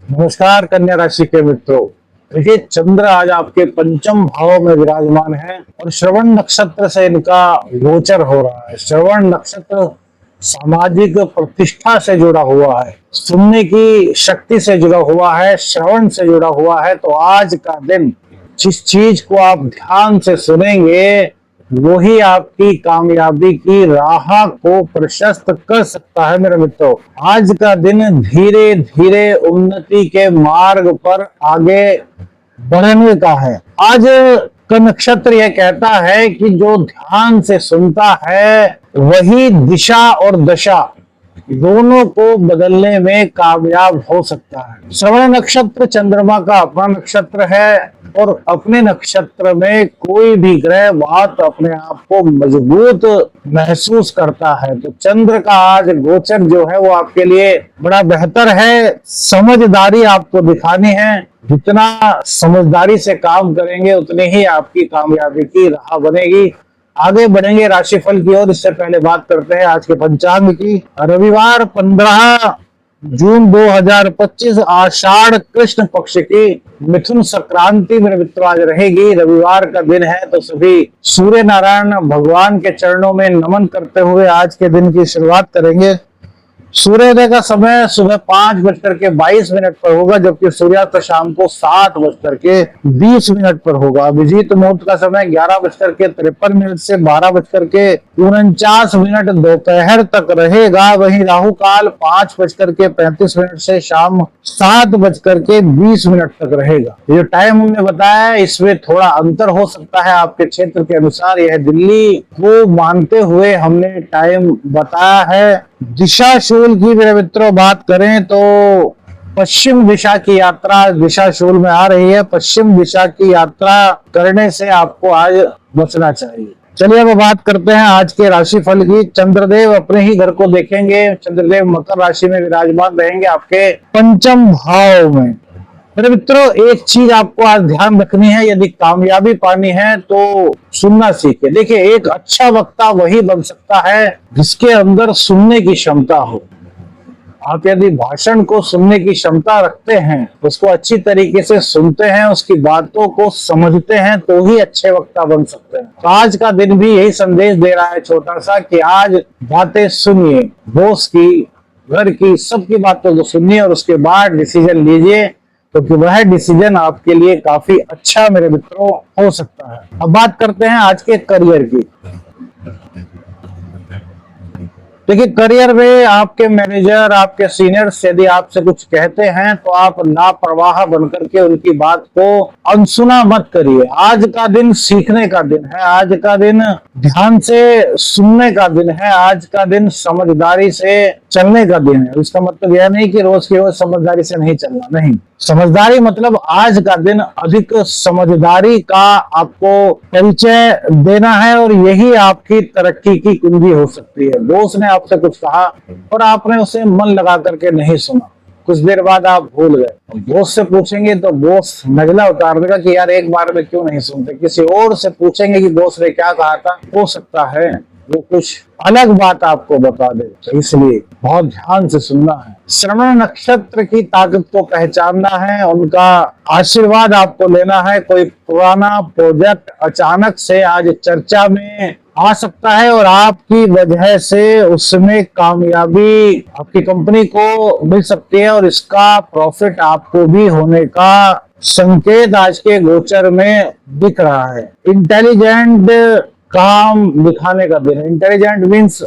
नमस्कार कन्या राशि के मित्रों। देखिए, चंद्र आज आपके पंचम भाव में विराजमान है और श्रवण नक्षत्र से इनका गोचर हो रहा है। श्रवण नक्षत्र सामाजिक प्रतिष्ठा से जुड़ा हुआ है, सुनने की शक्ति से जुड़ा हुआ है, श्रवण से जुड़ा हुआ है। तो आज का दिन जिस चीज को आप ध्यान से सुनेंगे वही आपकी कामयाबी की राह को प्रशस्त कर सकता है। मेरे मित्रों, आज का दिन धीरे धीरे उन्नति के मार्ग पर आगे बढ़ने का है। आज का नक्षत्र यह कहता है कि जो ध्यान से सुनता है वही दिशा और दशा दोनों को बदलने में कामयाब हो सकता है। श्रवण नक्षत्र चंद्रमा का अपना नक्षत्र है और अपने नक्षत्र में कोई भी ग्रह बात अपने आप को मजबूत महसूस करता है। तो चंद्र का आज गोचर जो है वो आपके लिए बड़ा बेहतर है। समझदारी आपको दिखानी है, जितना समझदारी से काम करेंगे उतनी ही आपकी कामयाबी की राह बनेगी। आगे बढ़ेंगे राशिफल की ओर, इससे पहले बात करते हैं आज के पंचांग की। रविवार 15 जून 2025 आषाढ़ कृष्ण पक्ष की मिथुन संक्रांति मेरे मित्रों आज रहेगी। रविवार का दिन है तो सभी सूर्य नारायण भगवान के चरणों में नमन करते हुए आज के दिन की शुरुआत करेंगे। सूर्योदय का समय सुबह 5:22 पर होगा, जबकि सूर्यास्त शाम को 7:20 पर होगा। अभिजीत मुहूर्त का समय 11:53 से 12:49 दोपहर तक रहेगा। वहीं राहु काल 5:35 से शाम 7:20 तक रहेगा। ये टाइम हमने बताया है, इसमें थोड़ा अंतर हो सकता है आपके क्षेत्र के अनुसार। यह दिल्ली को मानते हुए हमने टाइम बताया है। दिशा शूल की मेरे मित्रों बात करें तो पश्चिम दिशा की यात्रा दिशा शूल में आ रही है। पश्चिम दिशा की यात्रा करने से आपको आज बचना चाहिए। चलिए अब बात करते हैं आज के राशिफल की। चंद्रदेव अपने ही घर को देखेंगे। चंद्रदेव मकर राशि में विराजमान रहेंगे आपके पंचम भाव में। मेरे मित्रों, एक चीज आपको आज ध्यान रखनी है, यदि कामयाबी पानी है तो सुनना सीखे। देखिए, एक अच्छा वक्ता वही बन सकता है जिसके अंदर सुनने की क्षमता हो। आप यदि भाषण को सुनने की क्षमता रखते हैं, उसको अच्छी तरीके से सुनते हैं, उसकी बातों को समझते हैं, तो ही अच्छे वक्ता बन सकते हैं। तो आज का दिन भी यही संदेश दे रहा है छोटा सा, कि आज बातें सुनिए, बॉस की, घर की, सबकी बातों को सुनिए और उसके बाद डिसीजन लीजिए, क्योंकि वह डिसीजन आपके लिए काफी अच्छा मेरे मित्रों हो सकता है। अब बात करते हैं आज के करियर की। देखिए, करियर में आपके मैनेजर, आपके सीनियर्स यदि आपसे कुछ कहते हैं तो आप लापरवाह बनकर के उनकी बात को अनसुना मत करिए। आज का दिन सीखने का दिन है, आज का दिन ध्यान से सुनने का दिन है, आज का दिन समझदारी से चलने का दिन है। इसका मतलब यह नहीं कि रोज की रोज समझदारी से नहीं चलना, नहीं। समझदारी मतलब आज का दिन अधिक समझदारी का आपको परिचय देना है और यही आपकी तरक्की की कुंजी हो सकती है। बॉस ने आपसे कुछ कहा और आपने उसे मन लगा करके नहीं सुना, कुछ देर बाद आप भूल गए। बॉस से पूछेंगे तो बॉस नजला उतार देगा कि यार एक बार में क्यों नहीं सुनते। किसी और से पूछेंगे कि बॉस ने क्या कहा था, हो सकता है वो कुछ अलग बात आपको बता दे। तो इसलिए बहुत ध्यान से सुनना है। श्रवण नक्षत्र की ताकत को पहचानना है, उनका आशीर्वाद आपको लेना है। कोई पुराना प्रोजेक्ट अचानक से आज चर्चा में आ सकता है और आपकी वजह से उसमें कामयाबी आपकी कंपनी को मिल सकती है और इसका प्रॉफिट आपको भी होने का संकेत आज के गोचर में दिख रहा है। इंटेलिजेंट काम दिखाने का दिन है। Intelligent means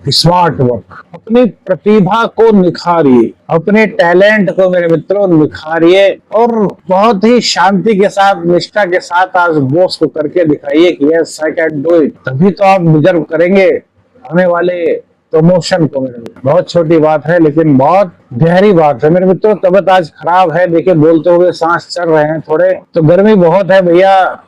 smart work. अपनी प्रतिभा को निखारिए, अपने टैलेंट को मेरे मित्रों निखारिए और बहुत ही शांति के साथ, निष्ठा के साथ आज बॉस को करके दिखाइए कि yes I can do it. तभी तो आप डिजर्व करेंगे आने वाले प्रमोशन को। मेरे बहुत छोटी बात है लेकिन बहुत गहरी बात है। मेरे मित्रों, तबीयत आज खराब है। देखिए, बोलते हुए सांस चल रहे हैं थोड़े, तो गर्मी बहुत है भैया।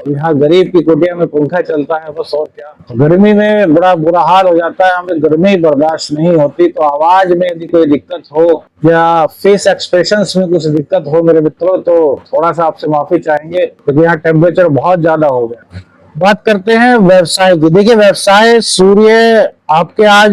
यहाँ गरीब की कुटिया में पंखा चलता है बस, और क्या। गर्मी में बड़ा बुरा हाल हो जाता है, हमें गर्मी बर्दाश्त नहीं होती। तो आवाज में यदि कोई दिक्कत हो या फेस एक्सप्रेशंस में कुछ दिक्कत हो मेरे मित्रों, तो थोड़ा सा आपसे माफी चाहेंगे, क्योंकि यहाँ टेम्परेचर बहुत ज्यादा हो गया। बात करते हैं व्यवसाय की। देखिए, व्यवसाय सूर्य आपके आज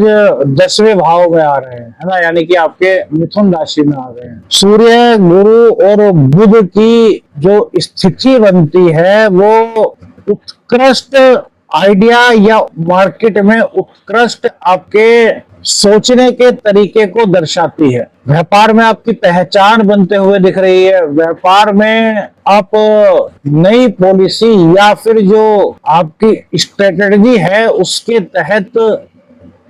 10वें भाव में आ रहे हैं, है ना, यानी कि आपके मिथुन राशि में आ गए हैं। सूर्य, गुरु और बुध की जो स्थिति बनती है वो उत्कृष्ट आइडिया या मार्केट में उत्कृष्ट आपके सोचने के तरीके को दर्शाती है। व्यापार में आपकी पहचान बनते हुए दिख रही है। व्यापार में आप नई पॉलिसी या फिर जो आपकी स्ट्रेटेजी है उसके तहत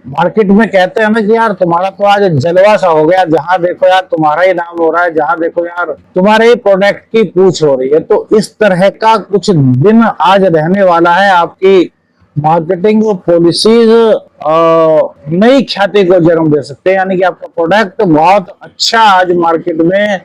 मार्केट में कहते हैं ना कि यार तुम्हारा तो आज जलवा सा हो गया, जहां देखो यार तुम्हारा ही नाम हो रहा है, जहां देखो यार तुम्हारे ही प्रोडक्ट की पूछ हो रही है। तो इस तरह का कुछ दिन आज रहने वाला है। आपकी मार्केटिंग पॉलिसीज नई ख्याति को जन्म दे सकते हैं, यानी कि आपका प्रोडक्ट बहुत अच्छा आज मार्केट में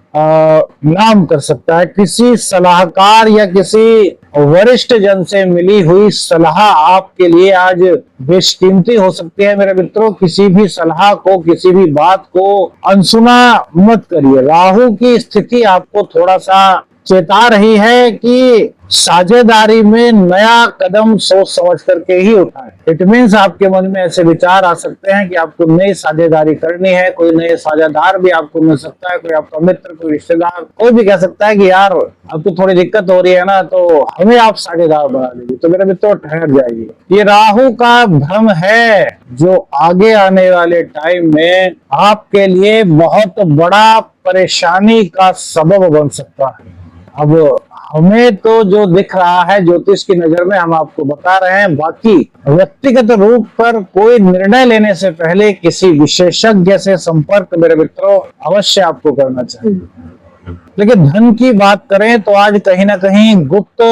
नाम कर सकता है। किसी सलाहकार या किसी वरिष्ठ जन से मिली हुई सलाह आपके लिए आज बेशकीमती हो सकती है। मेरे मित्रों, किसी भी सलाह को, किसी भी बात को अनसुना मत करिए। राहु की स्थिति आपको थोड़ा सा चेता रही है कि साझेदारी में नया कदम सोच समझ करके ही उठाएं। इट मीन्स आपके मन में ऐसे विचार आ सकते हैं कि आपको नई साझेदारी करनी है, कोई नए साझेदार भी आपको मिल सकता है, कोई आपका मित्र, कोई रिश्तेदार, कोई भी कह सकता है कि यार अब तो थोड़ी दिक्कत हो रही है ना, तो हमें आप साझेदार बना लीजिए। तो मेरे मित्रों, ठहर जाइए। ये राहु का भ्रम है जो आगे आने वाले टाइम में आपके लिए बहुत बड़ा परेशानी का सबब बन सकता है। अब हमें तो जो दिख रहा है ज्योतिष की नजर में हम आपको बता रहे हैं, बाकी व्यक्तिगत रूप पर कोई निर्णय लेने से पहले किसी विशेषज्ञ से संपर्क मेरे मित्रों अवश्य आपको करना चाहिए। लेकिन धन की बात करें तो आज कहीं ना कहीं गुप्त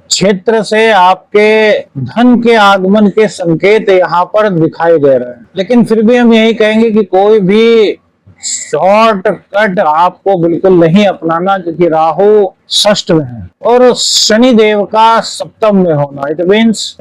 क्षेत्र से आपके धन के आगमन के संकेत यहाँ पर दिखाई दे रहे हैं। लेकिन फिर भी हम यही कहेंगे कि कोई भी शॉर्टकट आपको बिल्कुल नहीं अपनाना, क्योंकि राहु षष्ठ में है और शनि देव का सप्तम में होना। इट मीन्स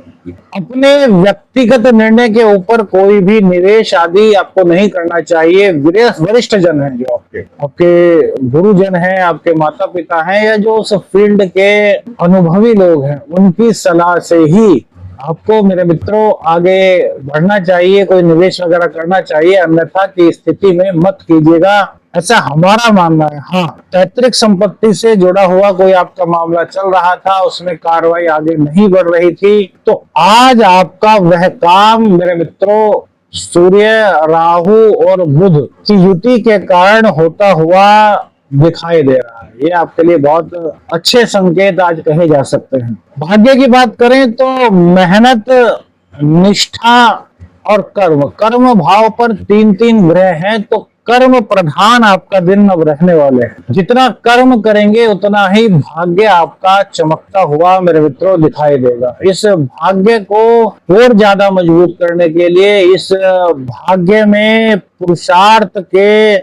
अपने व्यक्तिगत निर्णय के ऊपर कोई भी निवेश आदि आपको नहीं करना चाहिए। वरिष्ठ जन है, जो आपके गुरुजन हैं, आपके माता पिता हैं, या जो उस फील्ड के अनुभवी लोग हैं, उनकी सलाह से ही आपको मेरे मित्रों आगे बढ़ना चाहिए, कोई निवेश वगैरह करना चाहिए। अन्यथा की स्थिति में मत कीजिएगा, ऐसा हमारा मानना है। हाँ, पैतृक संपत्ति से जुड़ा हुआ कोई आपका मामला चल रहा था, उसमें कार्रवाई आगे नहीं बढ़ रही थी, तो आज आपका वह काम मेरे मित्रों सूर्य, राहु और बुध की युति के कारण होता हुआ दिखाई दे रहा है। ये आपके लिए बहुत अच्छे संकेत आज कहे जा सकते हैं। भाग्य की बात करें तो मेहनत, निष्ठा और कर्म भाव पर 3 ग्रह हैं, तो कर्म प्रधान आपका दिन अब रहने वाले हैं। जितना कर्म करेंगे उतना ही भाग्य आपका चमकता हुआ मेरे मित्रों दिखाई देगा। इस भाग्य को और ज्यादा मजबूत करने के लिए, इस भाग्य में पुरुषार्थ के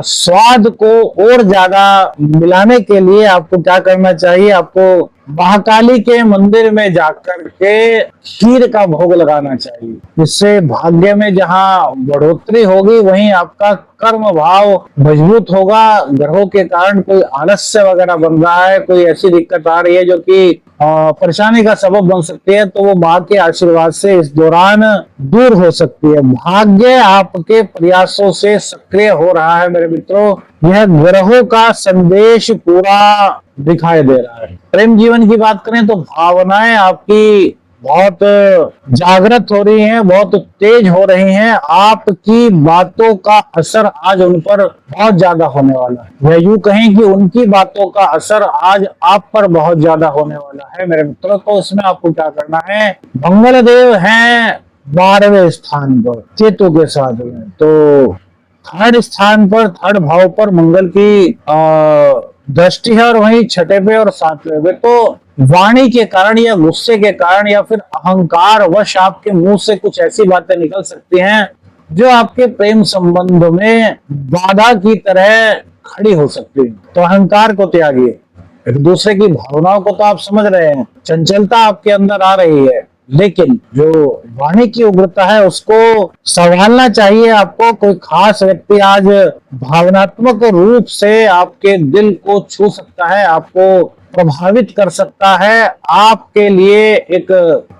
स्वाद को और ज्यादा मिलाने के लिए आपको क्या करना चाहिए? आपको महाकाली के मंदिर में जाकर के खीर का भोग लगाना चाहिए। इससे भाग्य में जहां बढ़ोतरी होगी, वहीं आपका कर्म भाव मजबूत होगा। ग्रहों के कारण कोई आलस्य वगैरह बन रहा है, कोई ऐसी दिक्कत आ रही है जो कि परेशानी का सबब बन सकती है, तो वो मां के आशीर्वाद से इस दौरान दूर हो सकती है। भाग्य आपके प्रयासों से सक्रिय हो रहा है मेरे मित्रों। यह ग्रहों का संदेश पूरा दिखाई दे रहा है। प्रेम जीवन की बात करें तो भावनाएं आपकी बहुत जागृत हो रही हैं, बहुत तेज हो रही हैं। आपकी बातों का असर आज उन पर बहुत ज्यादा होने वाला है, या यूं कहें कि उनकी बातों का असर आज आप पर बहुत ज्यादा होने वाला है मेरे मित्रों। तो इसमें आपको क्या करना है? मंगल देव हैं 12वें स्थान पर केतु के साथ में, तो थर्ड स्थान पर, थर्ड भाव पर मंगल की दृष्टि है, और वहीं छठे पे और 7वें पे। तो वाणी के कारण या गुस्से के कारण या फिर अहंकार वश आपके मुंह से कुछ ऐसी बातें निकल सकती हैं जो आपके प्रेम संबंध में बाधा की तरह खड़ी हो सकती है। तो अहंकार को त्यागिए। एक दूसरे की भावनाओं को तो आप समझ रहे हैं, चंचलता आपके अंदर आ रही है, लेकिन जो वाणी की उग्रता है उसको संभालना चाहिए आपको। कोई खास व्यक्ति आज भावनात्मक रूप से आपके दिल को छू सकता है, आपको प्रभावित कर सकता है, आपके लिए एक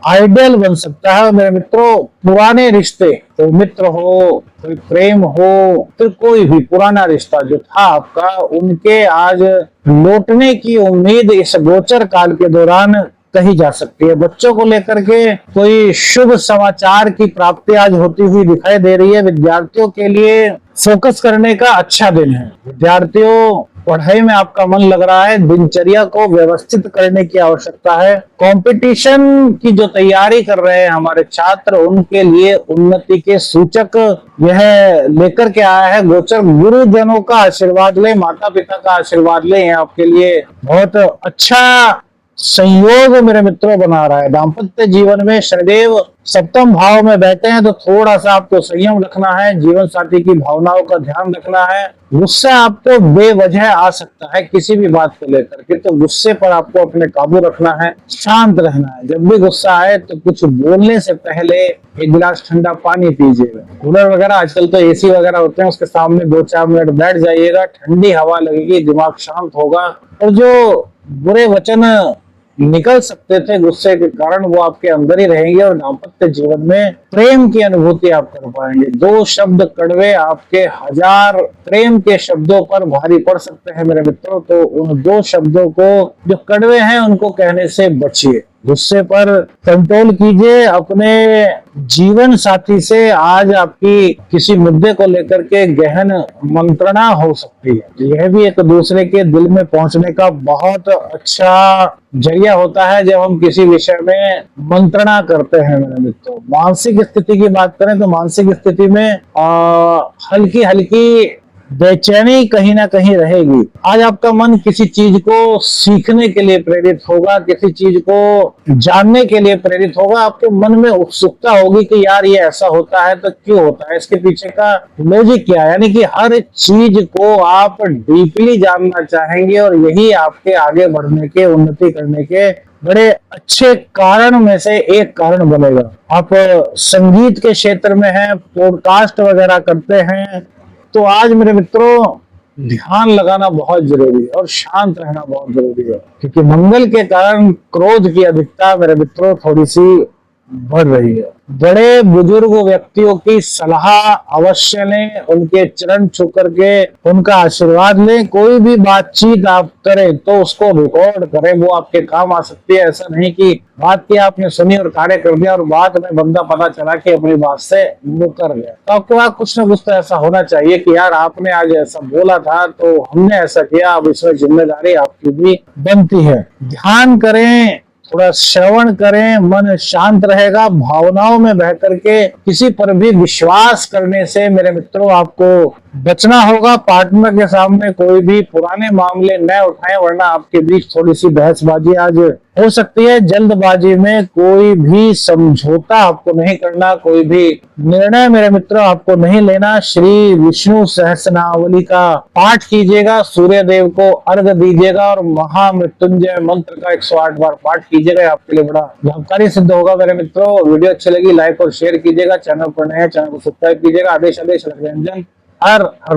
आइडियल बन सकता है। मेरे मित्रों, पुराने रिश्ते, तो मित्र हो, कोई प्रेम हो, फिर कोई भी पुराना रिश्ता जो था आपका, उनके आज लौटने की उम्मीद इस गोचर काल के दौरान कही जा सकती है। बच्चों को लेकर के कोई शुभ समाचार की प्राप्ति आज होती हुई दिखाई दे रही है। विद्यार्थियों के लिए फोकस करने का अच्छा दिन है। विद्यार्थियों, पढ़ाई में आपका मन लग रहा है, दिनचर्या को व्यवस्थित करने की आवश्यकता है। कंपटीशन की जो तैयारी कर रहे हैं हमारे छात्र, उनके लिए उन्नति के सूचक यह लेकर के आया है गोचर। गुरुजनों का आशीर्वाद लें, माता पिता का आशीर्वाद लें, आपके लिए बहुत अच्छा संयोग मेरे मित्रों बना रहा है। दाम्पत्य जीवन में शनिदेव सप्तम भाव में बैठे हैं, तो थोड़ा सा आपको संयम रखना है, जीवन साथी की भावनाओं का ध्यान रखना है। गुस्सा आपको बेवजह आ सकता है किसी भी बात को लेकर के, तो गुस्से पर आपको अपने काबू रखना है, शांत रहना है। जब भी गुस्सा आए तो कुछ बोलने से पहले एक गिलास ठंडा पानी पीजिएगा। कूलर वगैरह, आजकल तो एसी वगैरह होते हैं, उसके सामने 2-4 मिनट बैठ जाइएगा, ठंडी हवा लगेगी, दिमाग शांत होगा, और जो बुरे वचन निकल सकते थे गुस्से के कारण, वो आपके अंदर ही रहेंगे, और दाम्पत्य जीवन में प्रेम की अनुभूति आप कर पाएंगे। 2 शब्द कड़वे आपके 1000 प्रेम के शब्दों पर भारी पड़ सकते हैं मेरे मित्रों, तो उन 2 शब्दों को जो कड़वे हैं उनको कहने से बचिए। गुस्से पर कंट्रोल कीजिए। अपने जीवन साथी से आज आपकी किसी मुद्दे को लेकर के गहन मंत्रणा हो सकती है। यह भी एक दूसरे के दिल में पहुंचने का बहुत अच्छा जरिया होता है जब हम किसी विषय में मंत्रणा करते हैं मेरे मित्रों। मानसिक स्थिति की बात करें तो मानसिक स्थिति में हल्की हल्की बेचैनी कहीं ना कहीं रहेगी। आज आपका मन किसी चीज को सीखने के लिए प्रेरित होगा, किसी चीज को जानने के लिए प्रेरित होगा। आपके मन में उत्सुकता होगी कि यार ये ऐसा होता है तो क्यों होता है, इसके पीछे का लॉजिक क्या है। यानी कि हर चीज को आप डीपली जानना चाहेंगे, और यही आपके आगे बढ़ने के, उन्नति करने के बड़े अच्छे कारण में से एक कारण बनेगा। आप संगीत के क्षेत्र में हैं, पॉडकास्ट वगैरह करते हैं, तो आज मेरे मित्रों ध्यान लगाना बहुत जरूरी है और शांत रहना बहुत जरूरी है, क्योंकि मंगल के कारण क्रोध की अधिकता मेरे मित्रों थोड़ी सी बढ़ रही है। बड़े बुजुर्ग व्यक्तियों की सलाह अवश्य लें, उनके चरण छू करके उनका आशीर्वाद लें। कोई भी बातचीत आप करें तो उसको रिकॉर्ड करें, वो आपके काम आ सकती है। ऐसा नहीं कि बात की आपने सुनी और कार्य कर दिया और बाद में बंदा पता चला कि अपनी बात से मुकर गया। तो आपके पास कुछ ना कुछ तो ऐसा होना चाहिए कि यार आपने आज ऐसा बोला था तो हमने ऐसा किया, अब इसमें जिम्मेदारी आपकी भी बनती है। ध्यान करें, थोड़ा श्रवण करें, मन शांत रहेगा। भावनाओं में बह करके किसी पर भी विश्वास करने से मेरे मित्रों आपको बचना होगा। पार्टनर के सामने कोई भी पुराने मामले न उठाएं, वरना आपके बीच थोड़ी सी बहसबाजी आज हो सकती है। जल्दबाजी में कोई भी समझौता आपको नहीं करना, कोई भी निर्णय मेरे मित्रों आपको नहीं लेना। श्री विष्णु सहस्रनामावली का पाठ कीजिएगा, सूर्य देव को अर्घ दीजिएगा, और महामृत्युंजय मंत्र का 108 बार पाठ कीजिएगा। आपके लिए बड़ा लाभकारी सिद्ध होगा मेरे मित्रों। वीडियो अच्छी लगी लाइक और शेयर कीजिएगा। चैनल पर नए हैं चैनल को सब्सक्राइब कीजिएगा। आदेश आदेश व्यंजन हर हर